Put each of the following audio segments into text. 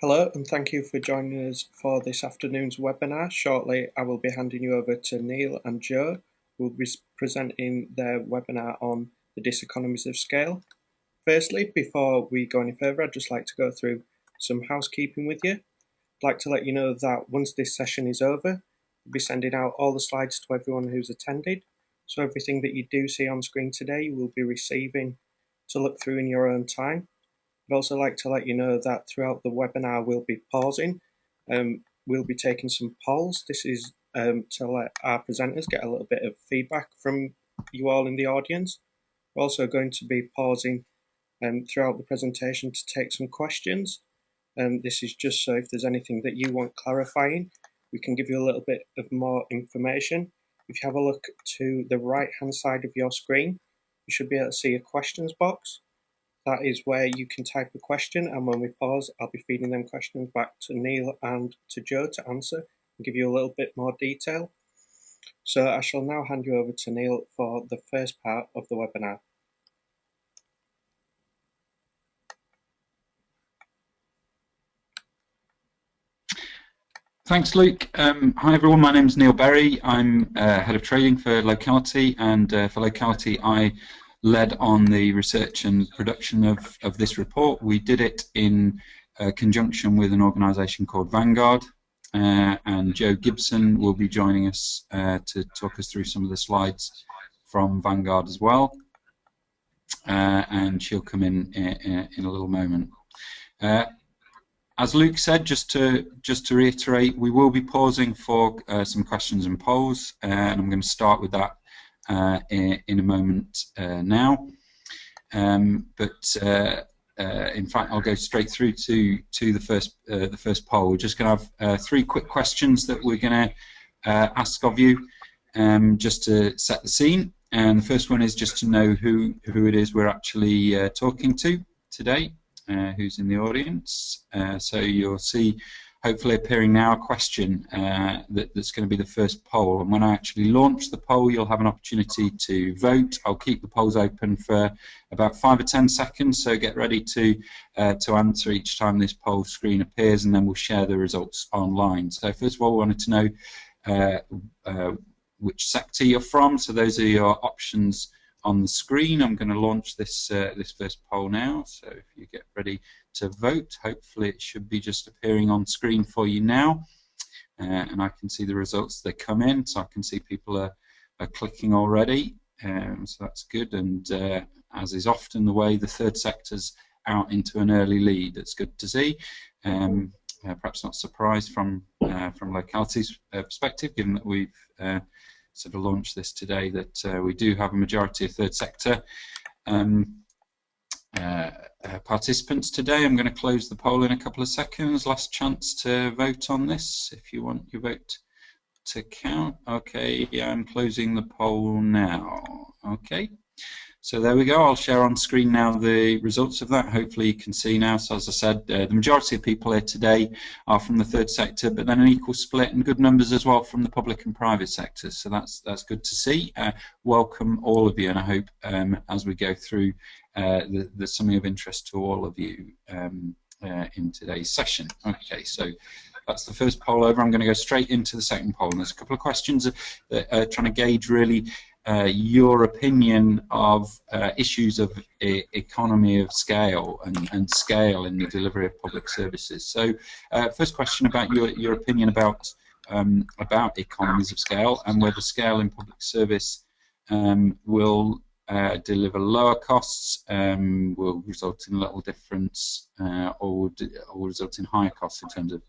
Hello and thank you for joining us for this afternoon's webinar. Shortly I will be handing you over to Neil and Joe, who will be presenting their webinar on the diseconomies of scale. Firstly, before we go any further, I'd just like to go through some housekeeping with you. I'd like to let you know that once this session is over, we'll be sending out all the slides to everyone who's attended. So everything that you do see on screen today, you will be receiving to look through in your own time. I'd also like to let you know that throughout the webinar we'll be pausing. We'll be taking some polls. This is to let our presenters get a little bit of feedback from you all in the audience. We're also going to be pausing throughout the presentation to take some questions. This is just so if there's anything that you want clarifying, we can give you a little bit of more information. If you have a look to the right hand side of your screen, you should be able to see a questions box. That is where you can type a question, and when we pause, I'll be feeding them questions back to Neil and to Joe to answer and give you a little bit more detail. So I shall now hand you over to Neil for the first part of the webinar. Thanks, Luke. Hi, everyone. My name is Neil Berry. I'm Head of Trading for Locality, and for Locality, I led on the research and production of this report. We did it in conjunction with an organisation called Vanguard, and Jo Gibson will be joining us to talk us through some of the slides from Vanguard as well, and she'll come in a little moment. As Luke said, just to reiterate, we will be pausing for some questions and polls, and I'm going to start with that in a moment now. In fact, I'll go straight through to the first poll. We're just going to have 3 quick questions that we're going to ask of you, just to set the scene. And the first one is just to know who it is we're actually talking to today. Who's in the audience. So you'll see, hopefully appearing now, a question that's going to be the first poll. And when I actually launch the poll, you'll have an opportunity to vote. I'll keep the polls open for about 5 or 10 seconds, so get ready to answer each time this poll screen appears, and then we'll share the results online. So first of all, we wanted to know which sector you're from. So those are your options on the screen. I'm going to launch this first poll now, so if you get ready to vote, hopefully it should be just appearing on screen for you now, and I can see the results that come in, so I can see people are clicking already, so that's good. And as is often the way, the third sector's out into an early lead. It's good to see. Perhaps not surprised from Locality's perspective, given that we've sort of launched this today, that we do have a majority of third sector participants today. I'm going to close the poll in a couple of seconds. Last chance to vote on this if you want your vote to count. Okay, I'm closing the poll now. Okay, so there we go. I'll share on screen now the results of that. Hopefully you can see now. So as I said, the majority of people here today are from the third sector, but then an equal split and good numbers as well from the public and private sectors. So that's good to see. Welcome all of you, and I hope as we go through there's something of interest to all of you in today's session. Okay, so that's the first poll over. I'm going to go straight into the second poll. And there's a couple of questions that are trying to gauge really your opinion of issues of economy of scale and scale in the delivery of public services. So first question about your opinion about economies of scale, and whether scale in public service will deliver lower costs, will result in little difference, or will result in higher costs in terms of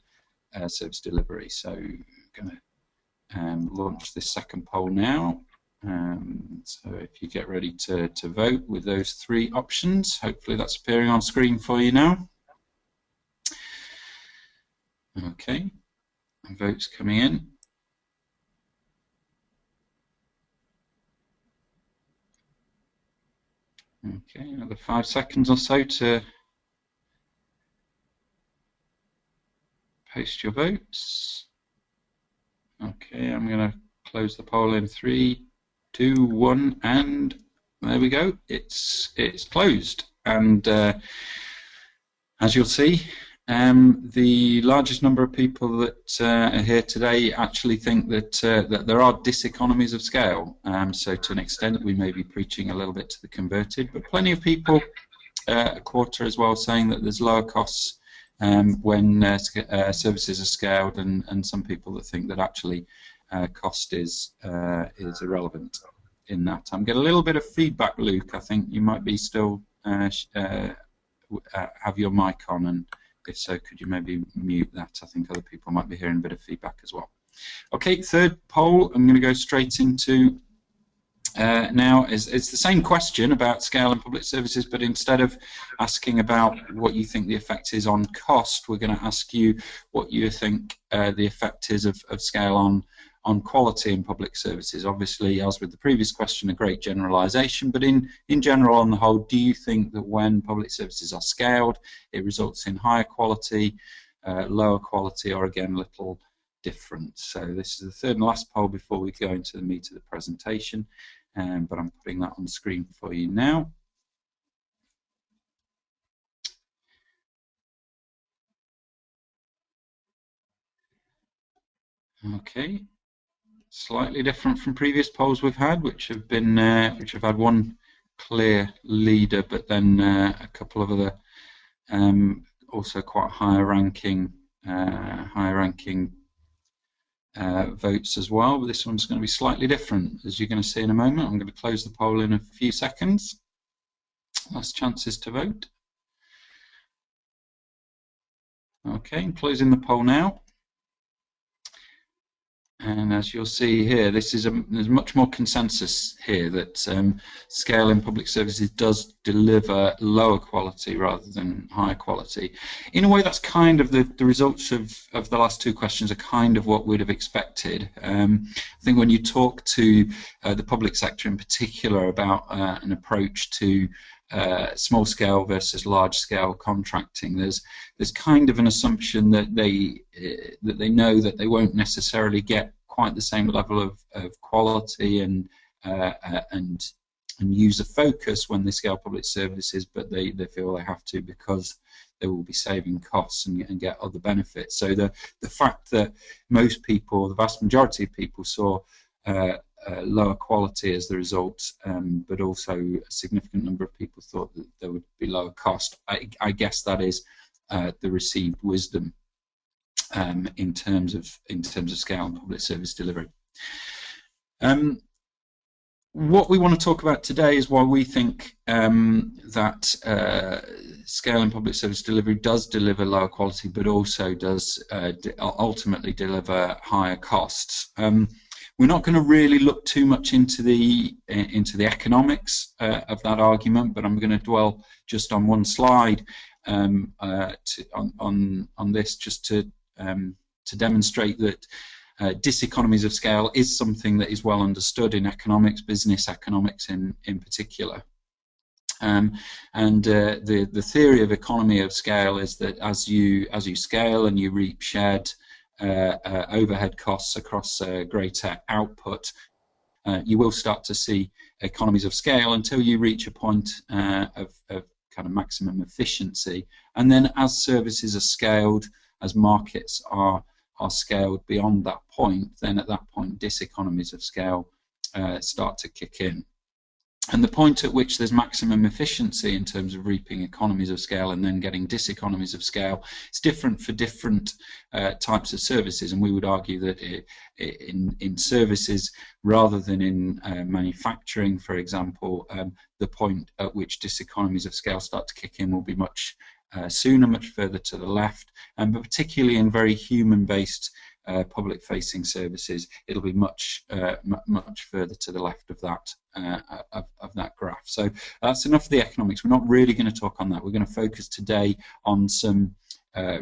service delivery. So I'm going to launch this second poll now. So if you get ready to vote with those 3 options, hopefully that's appearing on screen for you now. Okay, votes coming in. Okay, another 5 seconds or so to post your votes. Okay, I'm going to close the poll in 3, 2, 1, and there we go. It's closed, and as you'll see, The largest number of people that are here today actually think that that there are diseconomies of scale. So to an extent, we may be preaching a little bit to the converted, but plenty of people, a quarter as well, saying that there's lower costs when services are scaled, and some people that think that actually cost is irrelevant in that. I'm getting a little bit of feedback, Luke. I think you might be still have your mic on, and if so, could you maybe mute that? I think other people might be hearing a bit of feedback as well. Okay, third poll, I'm going to go straight into now. It's the same question about scale and public services, but instead of asking about what you think the effect is on cost, we're going to ask you what you think the effect is of scale on quality in public services. Obviously, as with the previous question, a great generalization, but in general, on the whole, do you think that when public services are scaled, it results in higher quality, lower quality, or again, little different? So this is the third and last poll before we go into the meat of the presentation, but I'm putting that on the screen for you now. Okay. Slightly different from previous polls we've had, which have been which have had one clear leader, but then a couple of other also quite higher ranking votes as well. But this one's going to be slightly different, as you're going to see in a moment. I'm going to close the poll in a few seconds. Last chances to vote. Okay, I'm closing the poll now. And as you'll see here, there's much more consensus here that scale in public services does deliver lower quality rather than higher quality. In a way, that's kind of the results of the last two questions are kind of what we'd have expected. I think when you talk to the public sector in particular about an approach to small scale versus large scale contracting, there's kind of an assumption that they know that they won't necessarily get quite the same level of quality and user focus when they scale public services, but they feel they have to because they will be saving costs and get other benefits. So the fact that most people, the vast majority of people, saw lower quality as the result, but also a significant number of people thought that there would be lower cost. I guess that is the received wisdom in terms of scale and public service delivery. What we want to talk about today is why we think that scale and public service delivery does deliver lower quality, but also does ultimately deliver higher costs. We're not going to really look too much into the economics of that argument, but I'm going to dwell just on one slide on this, just to demonstrate that diseconomies of scale is something that is well understood in economics, business economics in particular. The theory of economy of scale is that as you scale and you reap shared overhead costs across greater output, you will start to see economies of scale until you reach a point of kind of maximum efficiency. And then as services are scaled, as markets are scaled beyond that point, then at that point diseconomies of scale start to kick in. And the point at which there's maximum efficiency in terms of reaping economies of scale and then getting diseconomies of scale, it's different for different types of services. And we would argue that in services, rather than in manufacturing, for example, the point at which diseconomies of scale start to kick in will be much sooner, much further to the left, but particularly in very human-based public-facing services, it'll be much further to the left of that graph. So that's enough of the economics. We're not really going to talk on that. We're going to focus today on some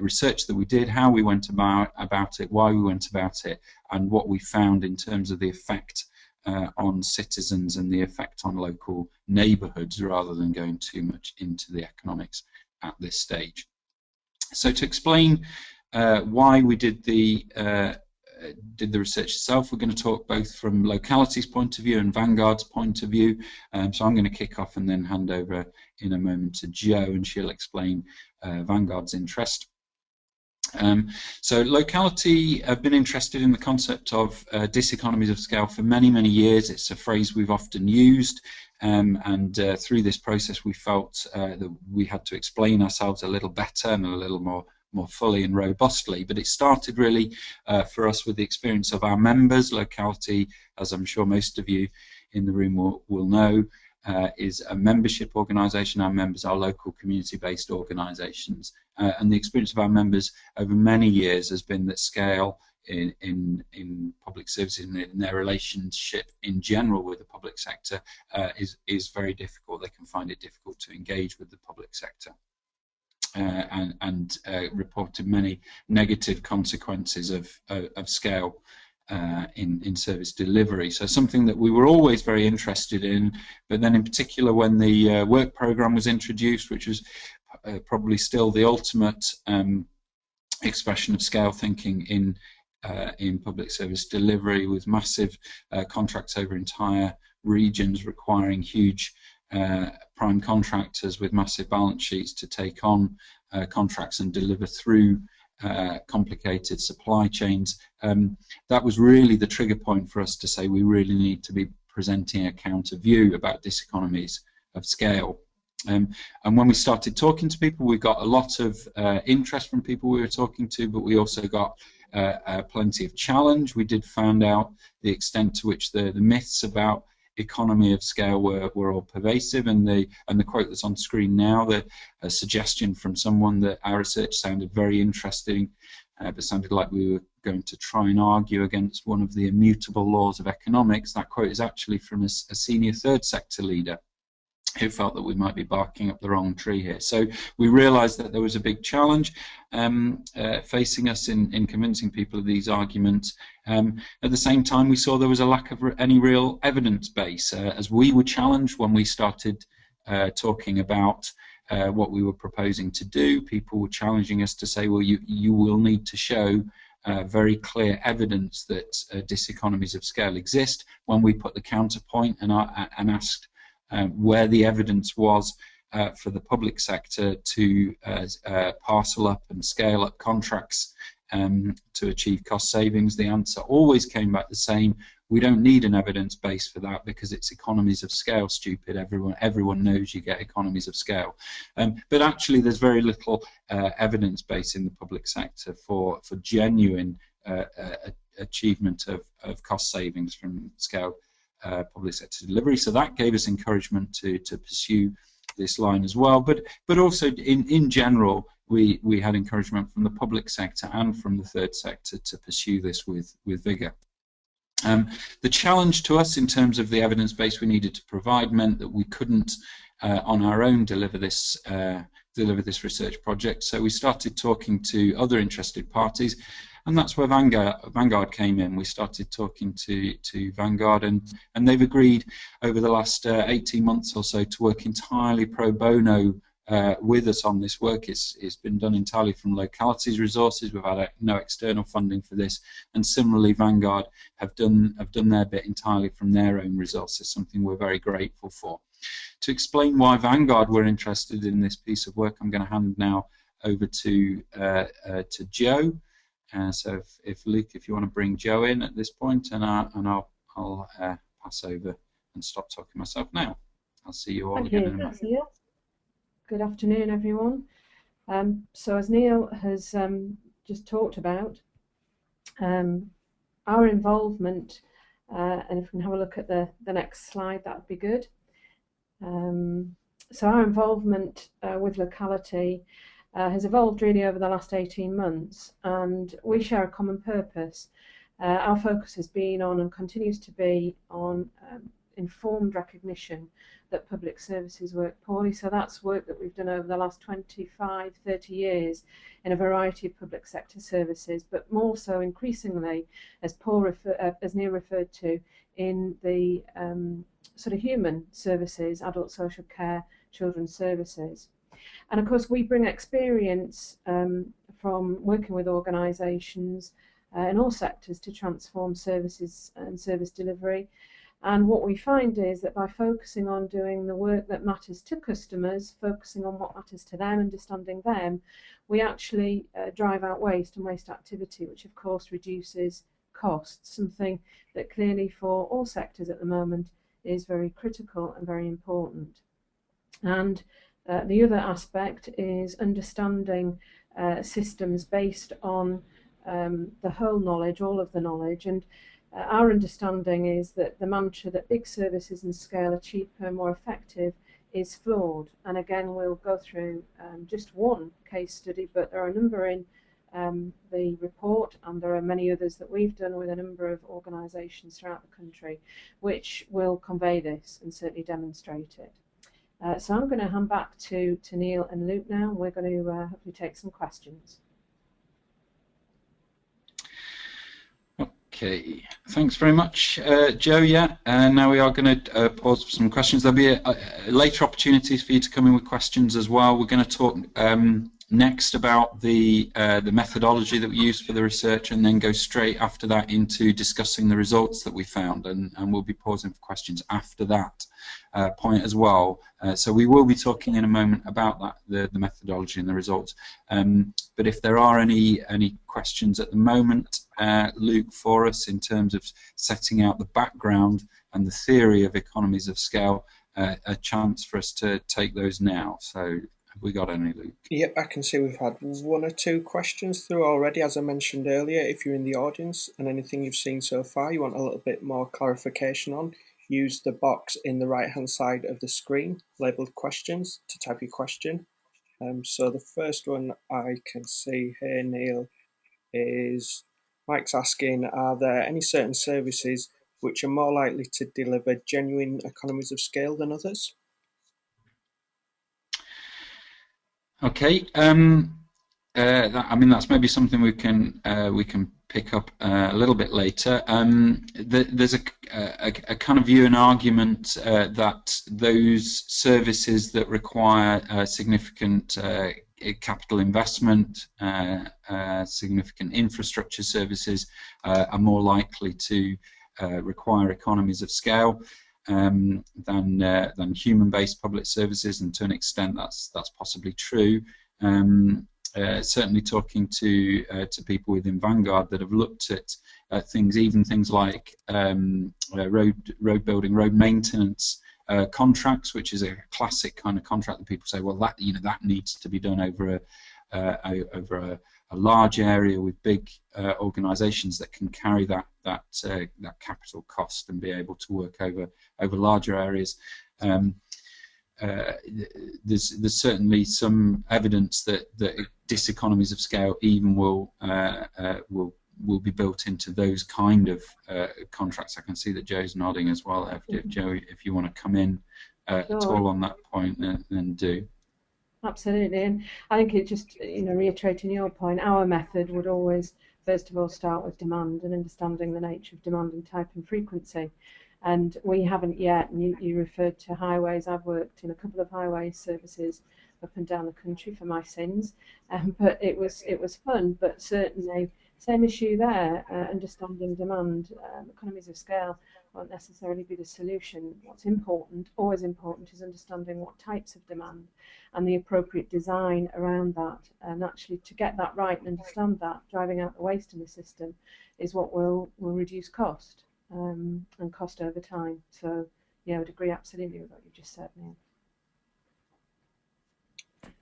research that we did, how we went about it, why we went about it, and what we found in terms of the effect on citizens and the effect on local neighbourhoods, rather than going too much into the economics at this stage. So to explain why we did the research itself, we're going to talk both from Locality's point of view and Vanguard's point of view. So I'm going to kick off and then hand over in a moment to Jo, and she'll explain Vanguard's interest. So Locality have been interested in the concept of diseconomies of scale for many, many years. It's a phrase we've often used, and through this process we felt that we had to explain ourselves a little better and a little more fully and robustly. But it started really for us with the experience of our members. Locality, as I'm sure most of you in the room will know, is a membership organisation. Our members are local community-based organisations, and the experience of our members over many years has been that scale in public services and in their relationship in general with the public sector is very difficult. They can find it difficult to engage with the public sector, and reported many negative consequences of scale in service delivery. So something that we were always very interested in, but then in particular when the work programme was introduced, which was probably still the ultimate expression of scale thinking in public service delivery, with massive contracts over entire regions requiring huge prime contractors with massive balance sheets to take on contracts and deliver through complicated supply chains. That was really the trigger point for us to say we really need to be presenting a counter view about diseconomies of scale. And when we started talking to people, we got a lot of interest from people we were talking to, but we also got plenty of challenge. We did find out the extent to which the myths about economy of scale were all pervasive, and the quote that's on screen now, a suggestion from someone that our research sounded very interesting, but sounded like we were going to try and argue against one of the immutable laws of economics. That quote is actually from a senior third sector leader who felt that we might be barking up the wrong tree here. So we realised that there was a big challenge facing us in convincing people of these arguments. At the same time, we saw there was a lack of any real evidence base. As we were challenged when we started talking about what we were proposing to do, people were challenging us to say, well, you will need to show very clear evidence that diseconomies of scale exist. When we put the counterpoint and asked where the evidence was for the public sector to parcel up and scale up contracts to achieve cost savings, the answer always came back the same: we don't need an evidence base for that because it's economies of scale, stupid. Everyone knows you get economies of scale. But actually there's very little evidence base in the public sector for genuine achievement of cost savings from scale public sector delivery. So that gave us encouragement to pursue this line as well. But also in general, we had encouragement from the public sector and from the third sector to pursue this with vigour. The challenge to us in terms of the evidence base we needed to provide meant that we couldn't on our own deliver this research project. So we started talking to other interested parties, and that's where Vanguard came in. We started talking to Vanguard, and they've agreed over the last 18 months or so to work entirely pro bono with us on this work. It's been done entirely from Locality's resources. We've had no external funding for this, and similarly Vanguard have done their bit entirely from their own resources, something we're very grateful for. To explain why Vanguard were interested in this piece of work, I'm going to hand now over to Joe. So if Luke, if you want to bring Joe in at this point, and I'll pass over and stop talking myself now. I'll see you all again in a minute. Neil. Good afternoon, everyone. So as Neil has just talked about, our involvement, and if we can have a look at the next slide, that would be good. So our involvement with Locality has evolved really over the last 18 months, and we share a common purpose. Our focus has been on, and continues to be on, informed recognition that public services work poorly. So that's work that we've done over the last 25, 30 years in a variety of public sector services, but more so increasingly, as Neil referred to, in the sort of human services, adult social care, children's services. And of course we bring experience from working with organisations in all sectors to transform services and service delivery. And what we find is that by focusing on doing the work that matters to customers, focusing on what matters to them, understanding them, we actually drive out waste and waste activity, which of course reduces costs, something that clearly for all sectors at the moment is very critical and very important. And the other aspect is understanding systems based on the whole knowledge, all of the knowledge. And our understanding is that the mantra that big services and scale are cheaper and more effective is flawed. And again, we'll go through just one case study, but there are a number in the report, and there are many others that we've done with a number of organisations throughout the country, which will convey this and certainly demonstrate it. So I'm going to hand back to Neil and Luke now, and we're going to hopefully take some questions. Okay, thanks very much, Joe. Yeah, now we are going to pause for some questions. There'll be later opportunities for you to come in with questions as well. We're going to talk next about the methodology that we use for the research, and then go straight after that into discussing the results that we found, and we'll be pausing for questions after that point as well. So we will be talking in a moment about that, the methodology and the results. But if there are any questions at the moment, Luke, for us in terms of setting out the background and the theory of economies of scale, a chance for us to take those now. So have we got any, Luke? Yep, I can see we've had one or two questions through already. As I mentioned earlier, if you're in the audience and anything you've seen so far you want a little bit more clarification on, use the box in the right hand side of the screen labelled questions to type your question. So the first one I can see here, Neil, is Mike's asking, are there any certain services which are more likely to deliver genuine economies of scale than others? Okay, I mean, that's maybe something we can pick up a little bit later. There's a kind of view and argument that those services that require significant capital investment, significant infrastructure services, are more likely to require economies of scale than human-based public services, and to an extent that's possibly true. Certainly talking to people within Vanguard that have looked at things, even things like road building, road maintenance contracts, which is a classic kind of contract that people say, well, that that needs to be done over a large area with big organisations that can carry that capital cost and be able to work over larger areas. There's certainly some evidence that diseconomies of scale even will be built into those kind of contracts. I can see that Joe's nodding as well. Joe, if you want to come in at all on that point, then do. Absolutely, and I think it just, reiterating your point, our method would always first of all start with demand and understanding the nature of demand and type and frequency. And we haven't yet, and you referred to highways. I've worked in a couple of highway services up and down the country for my sins, but it was fun. But certainly, same issue there. Understanding demand, economies of scale won't necessarily be the solution. What's important, always important, is understanding what types of demand and the appropriate design around that. And actually, to get that right and understand that, driving out the waste in the system is what will reduce cost. And cost over time. So, yeah, I would agree absolutely with what you just said, Neil.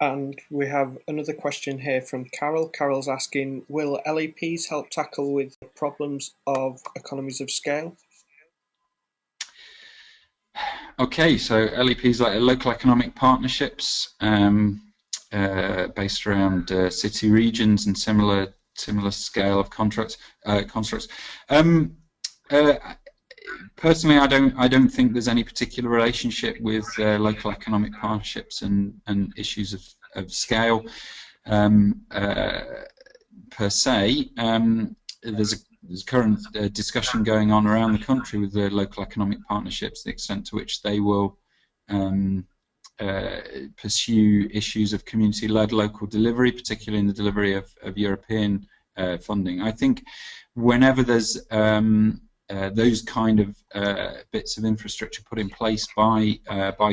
And we have another question here from Carol. Carol's asking, will LEPs help tackle with problems of economies of scale? Okay, so LEPs, like local economic partnerships, based around city regions and similar scale of constructs. Personally, I don't think there's any particular relationship with local economic partnerships and issues of scale per se. There's current discussion going on around the country with the local economic partnerships, the extent to which they will pursue issues of community-led local delivery, particularly in the delivery of European funding. I think whenever there's those kind of bits of infrastructure put in place by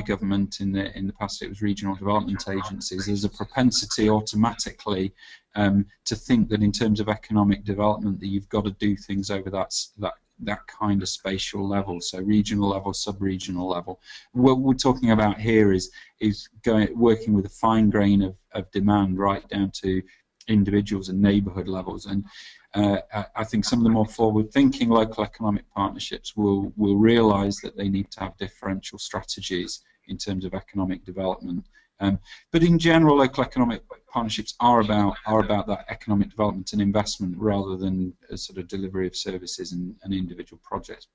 government. In the past, it was regional development agencies. There's a propensity automatically to think that in terms of economic development, that you've got to do things over that kind of spatial level, so regional level, sub-regional level. What we're talking about here is working with a fine grain of demand right down to individuals and neighbourhood levels. And I think some of the more forward-thinking local economic partnerships will realise that they need to have differential strategies in terms of economic development. But in general, local economic partnerships are about that economic development and investment rather than a sort of delivery of services and individual projects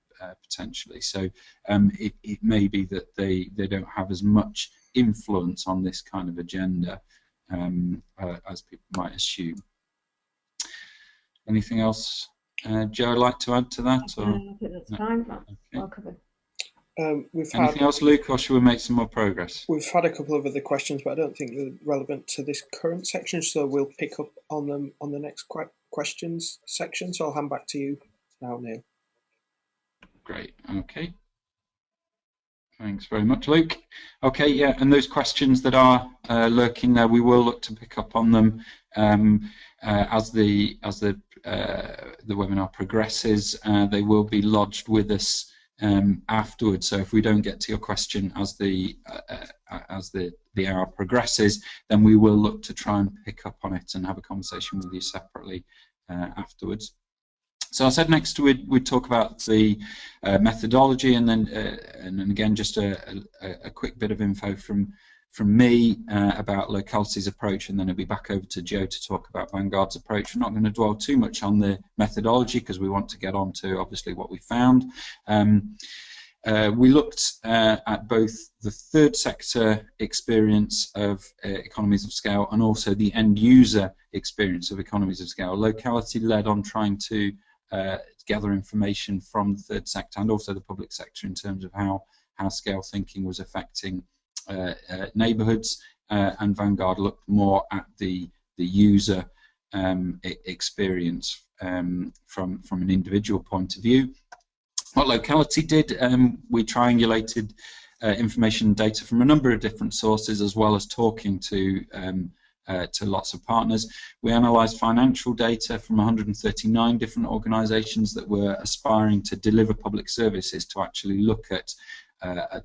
potentially. So it may be that they don't have as much influence on this kind of agenda as people might assume. Anything else, Joe, like to add to that? Or? I think that's fine. That's well covered. Anything else, Luke, or should we make some more progress? We've had a couple of other questions, but I don't think they're relevant to this current section, so we'll pick up on them on the next questions section. So I'll hand back to you now, Neil. Great. Okay. Thanks very much, Luke. Okay, yeah, and those questions that are lurking there, we will look to pick up on them as the webinar progresses. They will be lodged with us afterwards. So if we don't get to your question as the hour progresses, then we will look to try and pick up on it and have a conversation with you separately afterwards. So I said next we'd talk about the methodology, and then again just a quick bit of info from me about Locality's approach, and then it'll be back over to Joe to talk about Vanguard's approach. We're not going to dwell too much on the methodology because we want to get on to obviously what we found. We looked at both the third sector experience of economies of scale and also the end user experience of economies of scale. Locality led on trying to gather information from the third sector and also the public sector in terms of how scale thinking was affecting neighbourhoods, and Vanguard looked more at the user experience from an individual point of view. What Locality did, we triangulated information and data from a number of different sources, as well as talking to lots of partners. We analysed financial data from 139 different organisations that were aspiring to deliver public services, to actually look at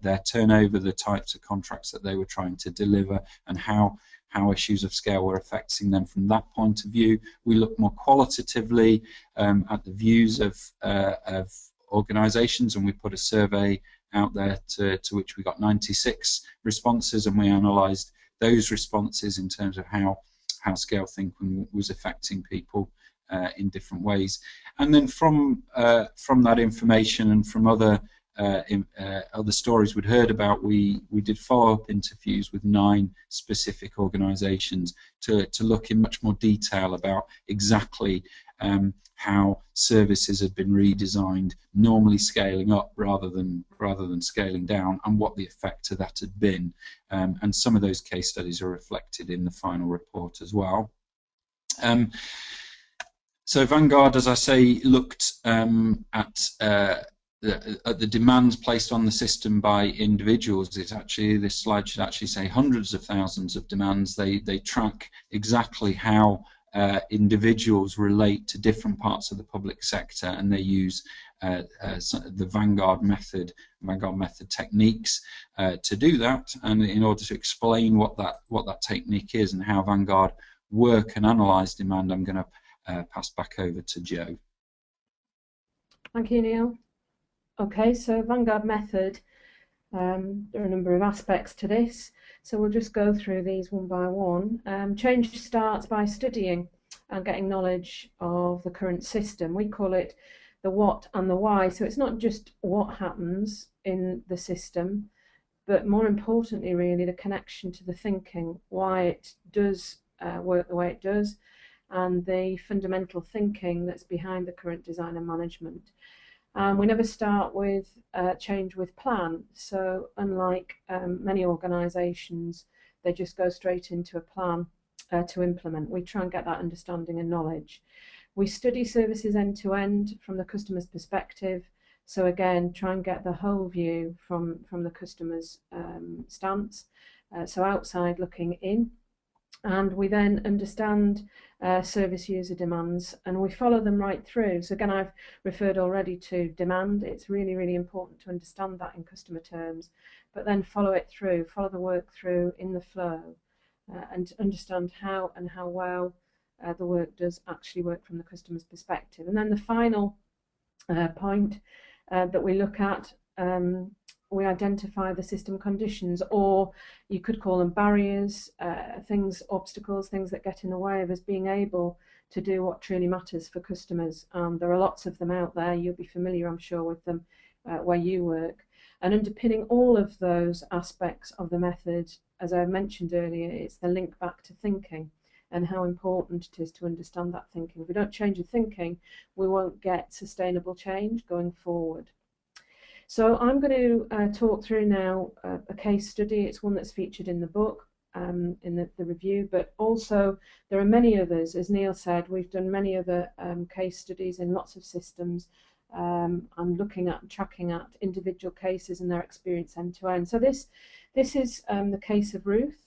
their turnover, the types of contracts that they were trying to deliver, and how issues of scale were affecting them from that point of view. We looked more qualitatively at the views of organisations, and we put a survey out there to which we got 96 responses, and we analysed those responses in terms of how scale thinking was affecting people in different ways. And then from that information and from other stories we'd heard about, we did follow-up interviews with 9 specific organisations to look in much more detail about exactly how services had been redesigned, normally scaling up rather than scaling down, and what the effect of that had been. And some of those case studies are reflected in the final report as well. So Vanguard, as I say, looked at the demands placed on the system by individuals. It's actually, this slide should actually say hundreds of thousands of demands. They track exactly how individuals relate to different parts of the public sector, and they use the Vanguard Method techniques to do that. And in order to explain what that technique is and how Vanguard work and analyse demand, I'm going to pass back over to Joe. Thank you, Neil. Okay, so Vanguard Method, there are a number of aspects to this, so we'll just go through these one by one. Change starts by studying and getting knowledge of the current system. We call it the what and the why, so it's not just what happens in the system, but more importantly really the connection to the thinking, why it does work the way it does, and the fundamental thinking that's behind the current design and management. We never start with change with plan, so unlike many organisations, they just go straight into a plan to implement. We try and get that understanding and knowledge. We study services end to end from the customer's perspective. So again, try and get the whole view from the customer's stance. So outside looking in. And we then understand service user demands, and we follow them right through. So again, I've referred already to demand. It's really, really important to understand that in customer terms, but then follow it through, follow the work through in the flow, and understand how well the work does actually work from the customer's perspective. And then the final point that we look at, we identify the system conditions, or you could call them barriers, obstacles, things that get in the way of us being able to do what truly matters for customers. There are lots of them out there. You'll be familiar, I'm sure, with them where you work. And underpinning all of those aspects of the method, as I mentioned earlier, it's the link back to thinking and how important it is to understand that thinking. If we don't change the thinking, we won't get sustainable change going forward. So I'm going to talk through now a case study. It's one that's featured in the book, in the review, but also there are many others. As Neil said, we've done many other case studies in lots of systems. I'm looking at and tracking at individual cases and their experience end to end. So this is the case of Ruth.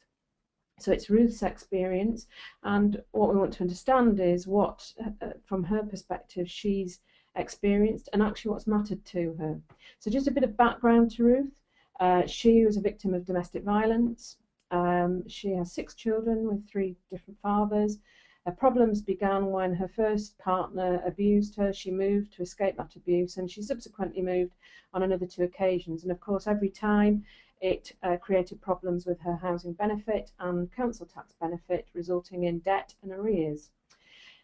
So it's Ruth's experience, and what we want to understand is what, from her perspective, she's experienced and actually what's mattered to her. So just a bit of background to Ruth. She was a victim of domestic violence. She has 6 children with 3 different fathers. Her problems began when her first partner abused her. She moved to escape that abuse, and she subsequently moved on another 2 occasions. And of course, every time it created problems with her housing benefit and council tax benefit, resulting in debt and arrears.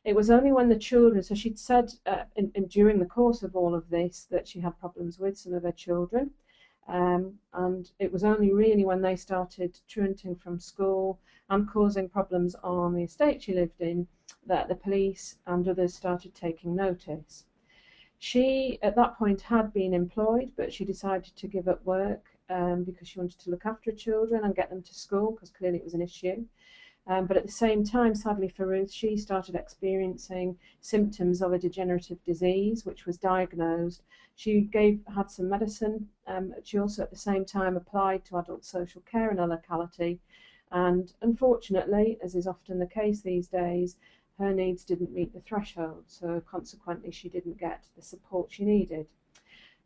It was only when the children, so she'd said during the course of all of this that she had problems with some of her children, and it was only really when they started truanting from school and causing problems on the estate she lived in that the police and others started taking notice. She, at that point, had been employed, but she decided to give up work because she wanted to look after her children and get them to school, because clearly it was an issue. But at the same time, sadly for Ruth, she started experiencing symptoms of a degenerative disease, which was diagnosed. She had some medicine. She also at the same time applied to adult social care in her locality. And unfortunately, as is often the case these days, her needs didn't meet the threshold. So consequently, she didn't get the support she needed.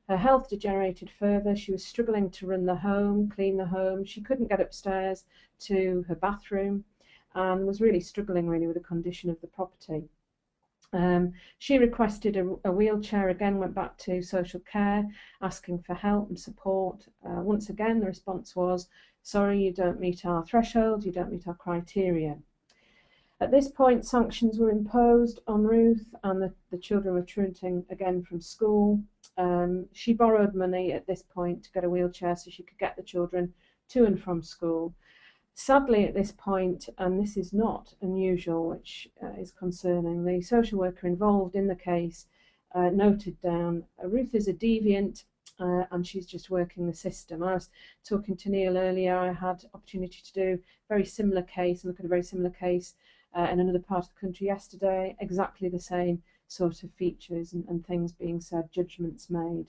Her health degenerated further. She was struggling to run the home, clean the home. She couldn't get upstairs to her bathroom, and was really struggling with the condition of the property. She requested a wheelchair, again went back to social care, asking for help and support. Once again, the response was, sorry, you don't meet our threshold, you don't meet our criteria. At this point, sanctions were imposed on Ruth, and the children were truanting again from school. She borrowed money at this point to get a wheelchair so she could get the children to and from school. Sadly, at this point, and this is not unusual, which is concerning, the social worker involved in the case noted down, Ruth is a deviant and she's just working the system. I was talking to Neil earlier. I had opportunity to do a very similar case and look at a very similar case in another part of the country yesterday, exactly the same sort of features and things being said, judgments made.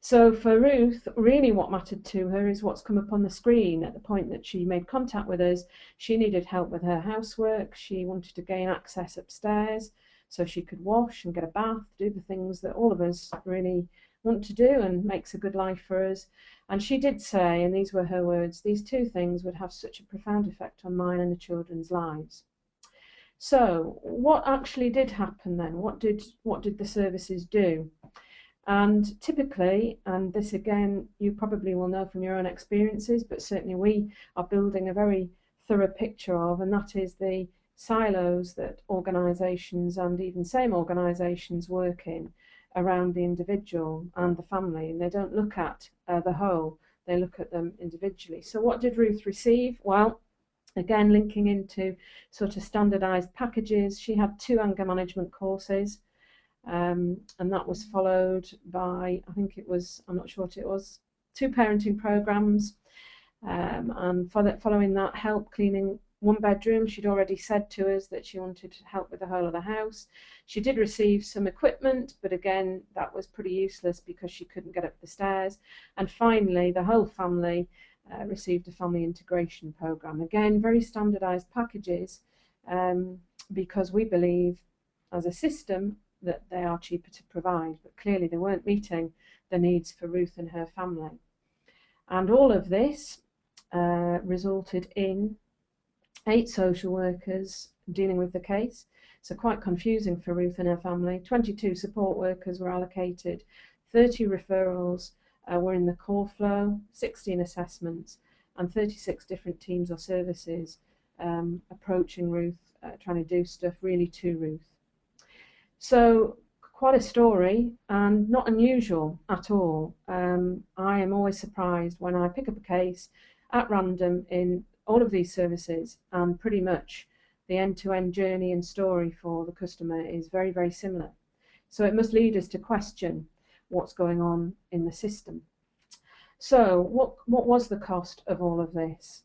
So for Ruth, really what mattered to her is what's come up on the screen. At the point that she made contact with us, she needed help with her housework. She wanted to gain access upstairs so she could wash and get a bath, do the things that all of us really want to do and makes a good life for us. And she did say, and these were her words, these 2 things would have such a profound effect on mine and the children's lives. So what actually did happen then? What did the services do? And typically, and this again you probably will know from your own experiences, but certainly we are building a very thorough picture of, and that is the silos that organisations and even same organisations work in around the individual and the family, and they don't look at the whole, they look at them individually. So what did Ruth receive? Well, again linking into sort of standardised packages, she had 2 anger management courses. And that was followed by, I think it was, I'm not sure what it was, 2 parenting programs, and following that, help cleaning one bedroom. She'd already said to us that she wanted to help with the whole of the house. She did receive some equipment, but again, that was pretty useless because she couldn't get up the stairs. And finally, the whole family received a family integration program. Again, very standardized packages, because we believe as a system that they are cheaper to provide, but clearly they weren't meeting the needs for Ruth and her family. And all of this resulted in 8 social workers dealing with the case, so quite confusing for Ruth and her family. 22 support workers were allocated, 30 referrals were in the core flow, 16 assessments, and 36 different teams or services approaching Ruth, trying to do stuff really to Ruth. So quite a story, and not unusual at all. I am always surprised when I pick up a case at random in all of these services, and pretty much the end-to-end journey and story for the customer is very, very similar. So it must lead us to question what's going on in the system. So what was the cost of all of this?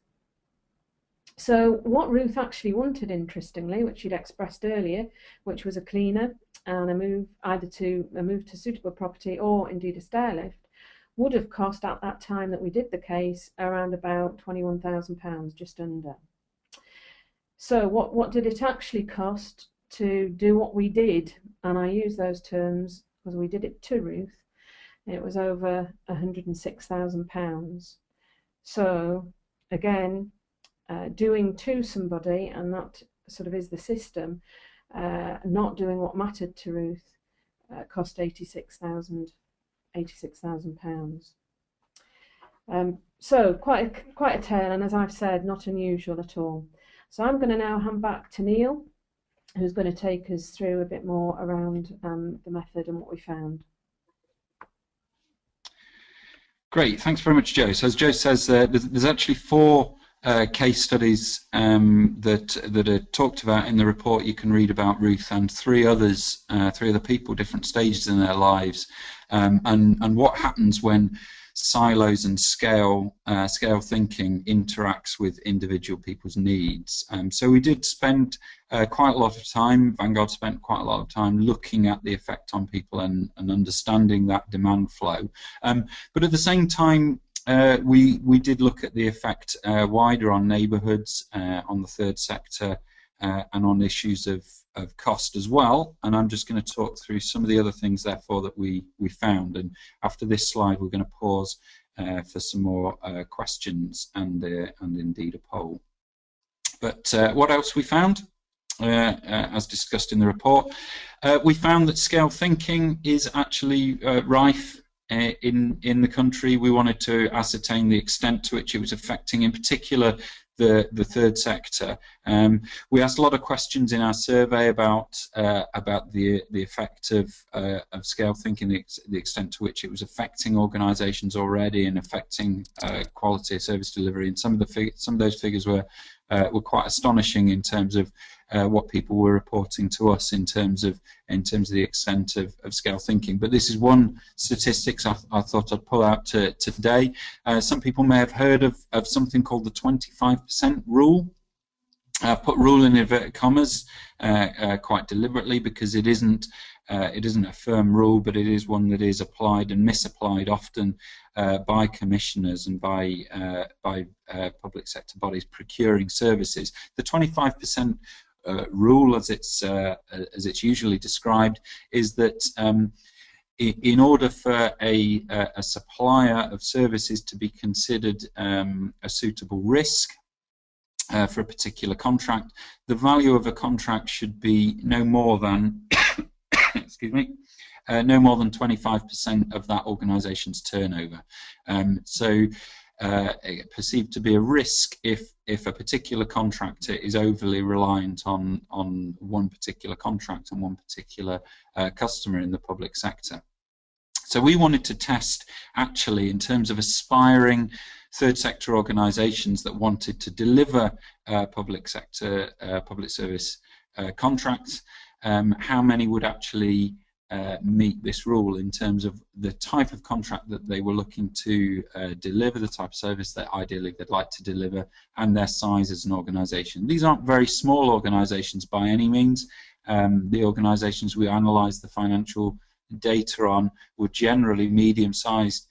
So what Ruth actually wanted, interestingly, which she'd expressed earlier, which was a cleaner and a move to suitable property, or indeed a stair lift, would have cost at that time that we did the case around about £21,000, just under. So what did it actually cost to do what we did? And I use those terms because we did it to Ruth. It was over £106,000. So again, doing to somebody, and that sort of is the system, not doing what mattered to Ruth, cost £86,000. So quite a tale, and as I've said, not unusual at all. So I'm going to now hand back to Neil, who's going to take us through a bit more around the method and what we found. Great, thanks very much, Jo. So as Jo says, there's actually 4 case studies that are talked about in the report you can read about Ruth, and 3 other people, different stages in their lives, and what happens when silos and scale thinking interacts with individual people's needs. So we did spend quite a lot of time, Vanguard spent quite a lot of time looking at the effect on people and understanding that demand flow. But at the same time, we did look at the effect wider on neighbourhoods, on the third sector, and on issues of cost as well. And I'm just going to talk through some of the other things, therefore, that we found. And after this slide, we're going to pause for some more questions and indeed a poll. But what else we found? As discussed in the report, we found that scale thinking is actually rife in the country. We wanted to ascertain the extent to which it was affecting, in particular, the third sector. We asked a lot of questions in our survey about the effect of scale thinking, the extent to which it was affecting organisations already and affecting quality of service delivery. And some of those figures were quite astonishing in terms of what people were reporting to us in terms of the extent of scale thinking. But this is one statistics I thought I'd pull out today. Some people may have heard of something called the 25% rule. Put rule in inverted commas quite deliberately, because it isn't a firm rule, but it is one that is applied and misapplied often by commissioners and by public sector bodies procuring services. The 25% rule, as it's usually described, is that in order for a supplier of services to be considered a suitable risk for a particular contract, the value of a contract should be no more than excuse me, no more than 25% of that organisation's turnover. So perceived to be a risk if a particular contractor is overly reliant on one particular contract and one particular customer in the public sector. So we wanted to test, actually, in terms of aspiring third sector organisations that wanted to deliver public sector, public service contracts, how many would actually meet this rule in terms of the type of contract that they were looking to deliver, the type of service that ideally they'd like to deliver, and their size as an organisation. These aren't very small organisations by any means. The organisations we analysed the financial data on were generally medium-sized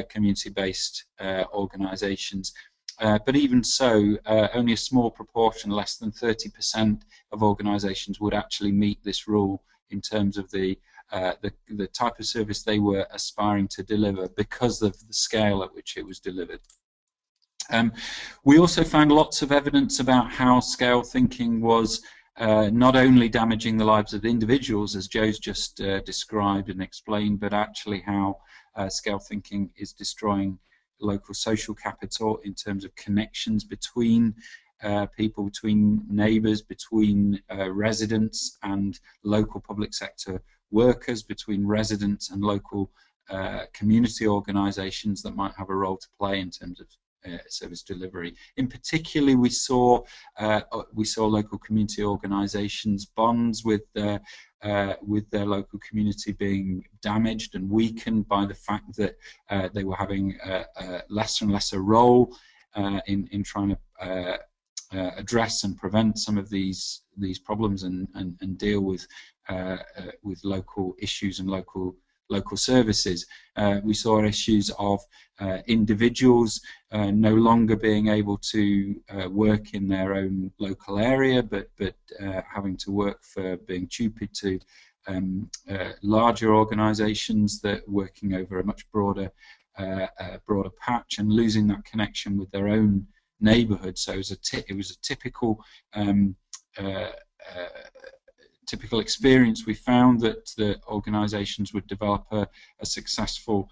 community-based organisations. But even so, only a small proportion, less than 30% of organisations would actually meet this rule in terms of the type of service they were aspiring to deliver because of the scale at which it was delivered. We also found lots of evidence about how scale thinking was not only damaging the lives of individuals, as Joe's just described and explained, but actually how scale thinking is destroying local social capital in terms of connections between people, between neighbours, between residents and local public sector workers, between residents and local community organisations that might have a role to play in terms of service delivery. In particular, we saw local community organisations' bonds with their local community being damaged and weakened by the fact that they were having a lesser and lesser role in trying to address and prevent some of these problems and deal with local issues and local services. We saw issues of individuals no longer being able to work in their own local area, but having to work for being tutored to larger organisations that working over a much broader patch and losing that connection with their own neighbourhood. So it was a typical typical experience. We found that the organisations would develop a successful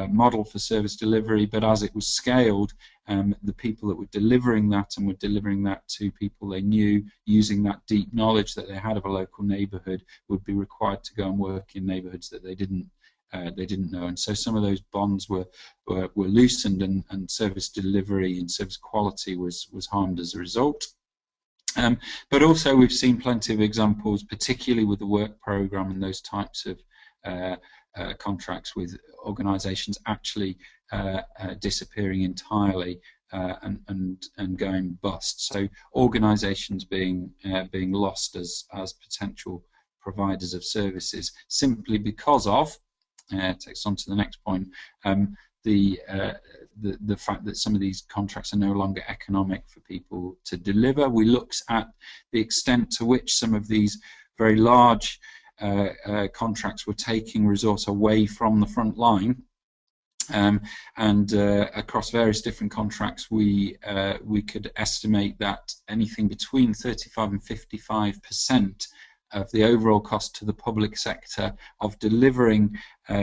model for service delivery, but as it was scaled, the people that were delivering that and were delivering that to people they knew, using that deep knowledge that they had of a local neighbourhood, would be required to go and work in neighbourhoods that they didn't know, and so some of those bonds were loosened, and service delivery and service quality was harmed as a result. But also we've seen plenty of examples, particularly with the work programme and those types of contracts, with organisations actually disappearing entirely and going bust. So organisations being lost as potential providers of services simply because of, takes on to the next point, the fact that some of these contracts are no longer economic for people to deliver. We looked at the extent to which some of these very large contracts were taking resource away from the front line, and across various different contracts we could estimate that anything between 35 and 55% of the overall cost to the public sector of delivering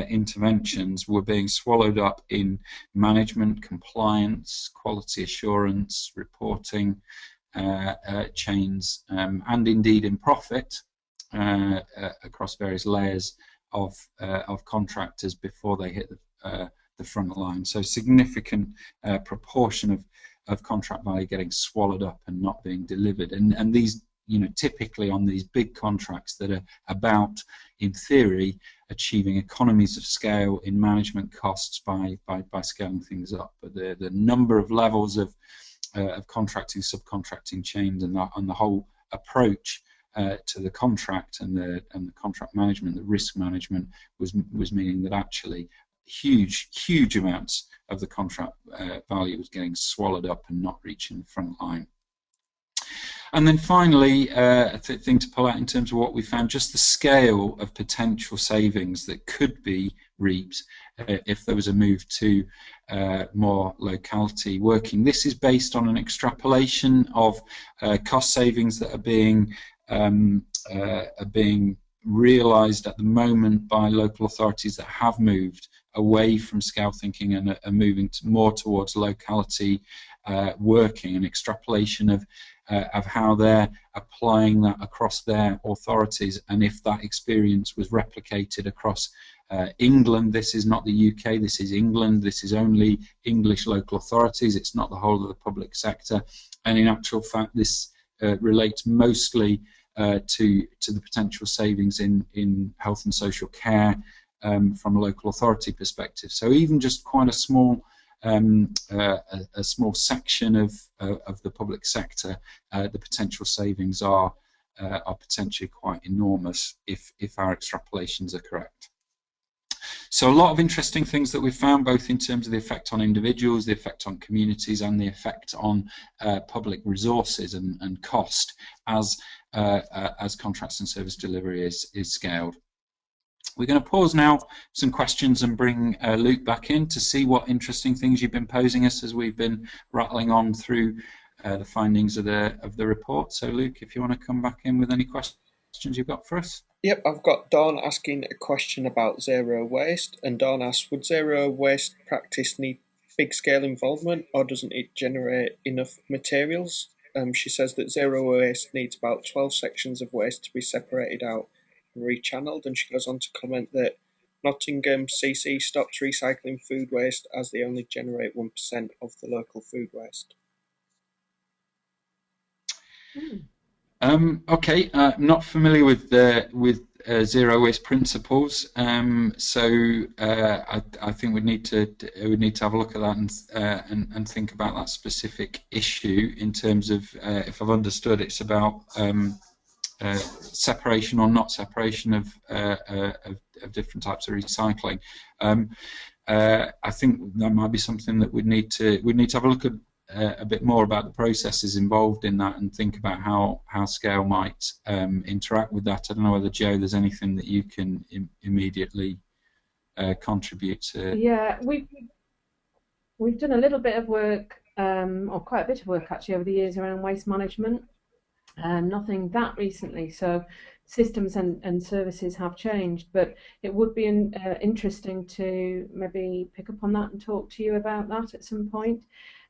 interventions were being swallowed up in management, compliance, quality assurance, reporting chains, and indeed in profit across various layers of contractors before they hit the front line. So significant proportion of contract value getting swallowed up and not being delivered, and these, typically on these big contracts that are about, in theory, achieving economies of scale in management costs by scaling things up. But the number of levels of contracting, subcontracting chains, and the whole approach to the contract and the contract management, the risk management, was meaning that actually huge amounts of the contract value was getting swallowed up and not reaching the front line. And then finally, a thing to pull out in terms of what we found, just the scale of potential savings that could be reaped if there was a move to more locality working. This is based on an extrapolation of cost savings that are being realised at the moment by local authorities that have moved away from scale thinking and are moving more towards locality working, an extrapolation of how they're applying that across their authorities, and if that experience was replicated across England. This is not the UK, this is England, this is only English local authorities, it's not the whole of the public sector, and in actual fact this relates mostly to the potential savings in health and social care from a local authority perspective. So even just quite a small section of the public sector, the potential savings are potentially quite enormous if our extrapolations are correct. So a lot of interesting things that we've found, both in terms of the effect on individuals, the effect on communities, and the effect on public resources and cost as contracts and service delivery is scaled. We're going to pause now some questions and bring Luke back in to see what interesting things you've been posing us as we've been rattling on through the findings of the report. So Luke, if you want to come back in with any questions you've got for us. Yep, I've got Dawn asking a question about zero waste, and Dawn asks, would zero waste practice need big scale involvement, or doesn't it generate enough materials? She says that zero waste needs about 12 sections of waste to be separated out and rechanneled, and she goes on to comment that Nottingham CC stops recycling food waste as they only generate 1% of the local food waste. Okay, not familiar with zero waste principles, so I think we'd need to have a look at that and think about that specific issue in terms of if I've understood, it's about separation or not separation of different types of recycling. I think that might be something that we'd need to have a look at. A bit more about the processes involved in that and think about how scale might interact with that. I don't know whether, Joe, there's anything that you can immediately contribute to. Yeah, we've done a little bit of work, or quite a bit of work actually over the years around waste management. Nothing that recently, so systems and services have changed, but it would be interesting to maybe pick up on that and talk to you about that at some point.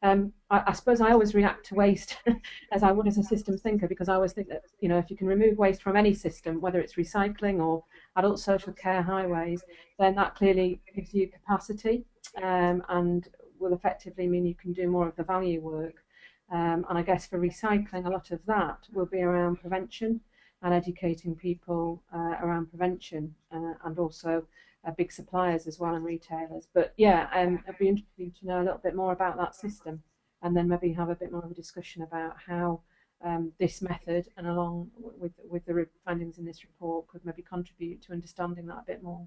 I suppose I always react to waste as I would as a systems thinker, because I always think that, you know, if you can remove waste from any system, whether it's recycling or adult social care, highways, then that clearly gives you capacity and will effectively mean you can do more of the value work. And I guess for recycling, a lot of that will be around prevention and educating people around prevention and also big suppliers as well and retailers. But yeah, it'd be interesting to know a little bit more about that system, and then maybe have a bit more of a discussion about how this method and along with the findings in this report could maybe contribute to understanding that a bit more.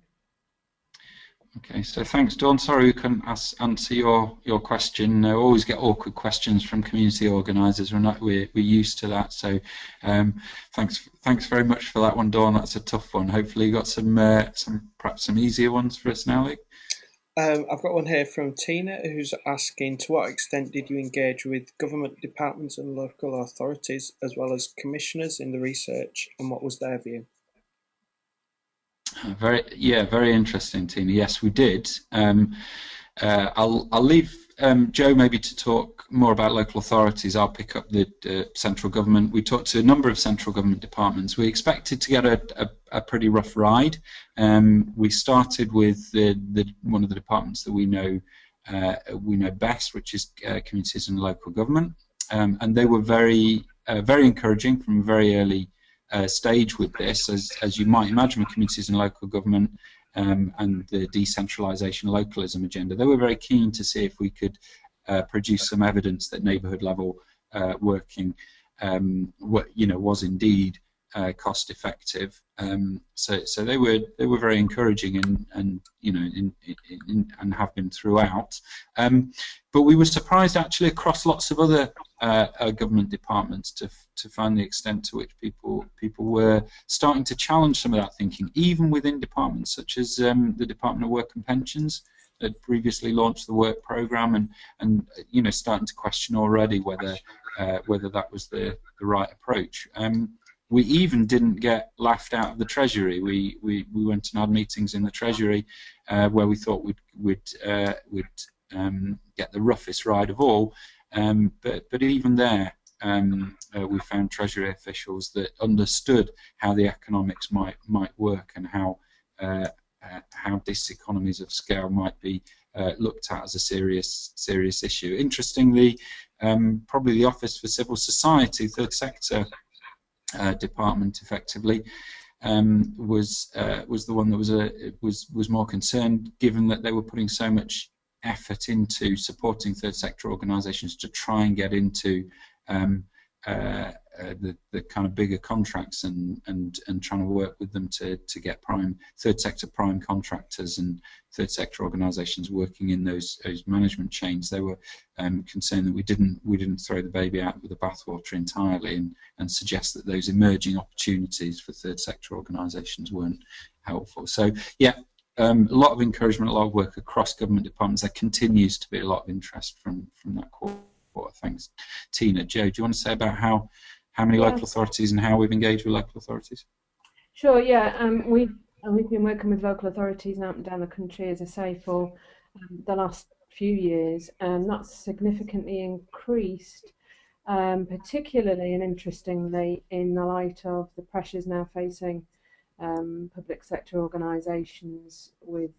Okay, so thanks, Dawn. Sorry we couldn't answer your question. We always get awkward questions from community organisers. We're used to that. So thanks very much for that one, Dawn. That's a tough one. Hopefully you got perhaps some easier ones for us now, Luke. I've got one here from Tina, who's asking, to what extent did you engage with government departments and local authorities as well as commissioners in the research, and what was their view? Very interesting, Tina. Yes, we did. I'll leave Joe maybe to talk more about local authorities. I'll pick up the central government. We talked to a number of central government departments. We expected to get a pretty rough ride. We started with one of the departments that we know best, which is communities and local government, and they were very encouraging from a very early stage with this, as you might imagine, with communities and local government and the decentralisation localism agenda. They were very keen to see if we could produce some evidence that neighbourhood level working was indeed cost effective. So they were very encouraging and and have been throughout. But we were surprised actually across lots of other government departments to find the extent to which people were starting to challenge some of that thinking, even within departments such as the Department of Work and Pensions that previously launched the work programme and starting to question already whether that was the right approach. We even didn't get laughed out of the Treasury. We went and had meetings in the Treasury where we thought we'd get the roughest ride of all, but even there we found Treasury officials that understood how the economics might work and how diseconomies of scale might be looked at as a serious issue. Interestingly, probably the Office for Civil Society, third sector, department effectively, was the one that was more concerned, given that they were putting so much effort into supporting third sector organisations to try and get into the kind of bigger contracts and trying to work with them to get third sector prime contractors and third sector organisations working in those management chains. They were concerned that we didn't throw the baby out with the bathwater entirely and suggest that those emerging opportunities for third sector organisations weren't helpful. So yeah, a lot of encouragement, a lot of work across government departments. There continues to be a lot of interest from that quarter. Thanks, Tina. Joe, do you want to say about how many local authorities and how we've engaged with local authorities? Sure. Yeah. We've been working with local authorities up and down the country, as I say, for the last few years, and that's significantly increased, particularly and interestingly in the light of the pressures now facing public sector organisations with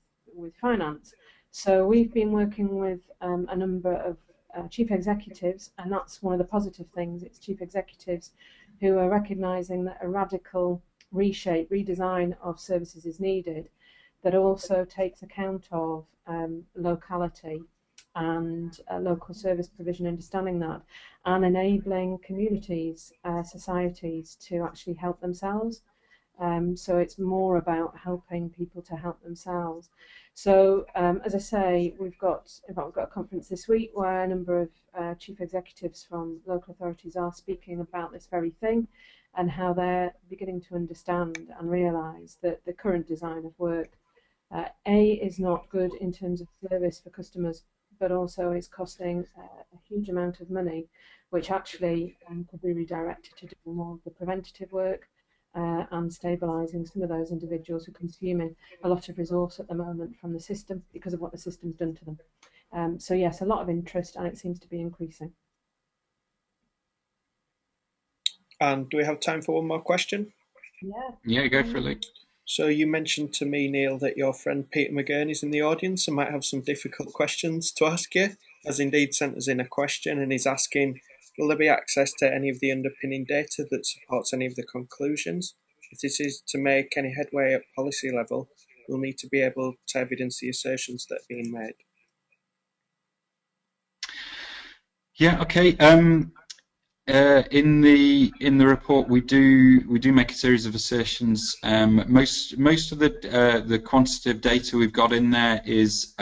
finance. So we've been working with a number of chief executives, and that's one of the positive things. It's chief executives who are recognising that a radical redesign of services is needed, that also takes account of locality and local service provision, understanding that, and enabling communities, societies to actually help themselves. So it's more about helping people to help themselves. So as I say, we've got a conference this week where a number of chief executives from local authorities are speaking about this very thing and how they're beginning to understand and realise that the current design of work, is not good in terms of service for customers, but also is costing a huge amount of money, which actually could be redirected to do more of the preventative work, and stabilising some of those individuals who are consuming a lot of resource at the moment from the system because of what the system's done to them. So yes, a lot of interest, and it seems to be increasing. And do we have time for one more question? Yeah, go for it, Luke. So you mentioned to me, Neil, that your friend Peter McGurn is in the audience and might have some difficult questions to ask you, has indeed sent us in a question, and he's asking, will there be access to any of the underpinning data that supports any of the conclusions? If this is to make any headway at policy level, we'll need to be able to evidence the assertions that are being made. Yeah, okay. In the report, we do make a series of assertions. Most of the quantitative data we've got in there is